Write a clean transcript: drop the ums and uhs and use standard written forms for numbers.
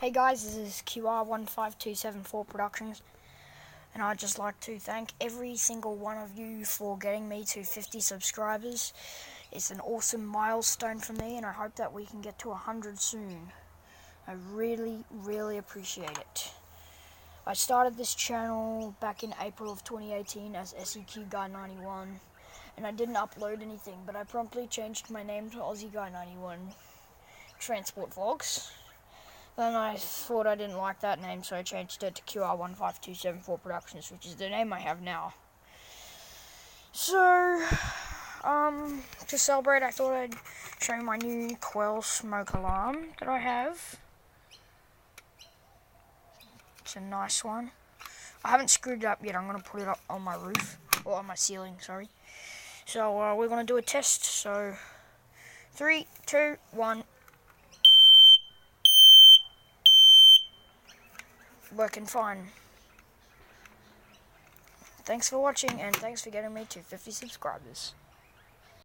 Hey guys, this is QR15274 Productions, and I'd just like to thank every single one of you for getting me to 50 subscribers. It's an awesome milestone for me, and I hope that we can get to 100 soon. I really appreciate it. I started this channel back in April of 2018 as SEQ Guy 91, and I didn't upload anything, but I promptly changed my name to Aussie Guy 91 Transport Vlogs. Then I thought I didn't like that name, so I changed it to QR15274 Productions, which is the name I have now. So, to celebrate, I thought I'd show you my new Quell smoke alarm that I have. It's a nice one. I haven't screwed it up yet. I'm going to put it up on my roof, or on my ceiling, sorry. So, we're going to do a test. So, 3, 2, 1. Working fine. Thanks for watching, and thanks for getting me to 50 subscribers.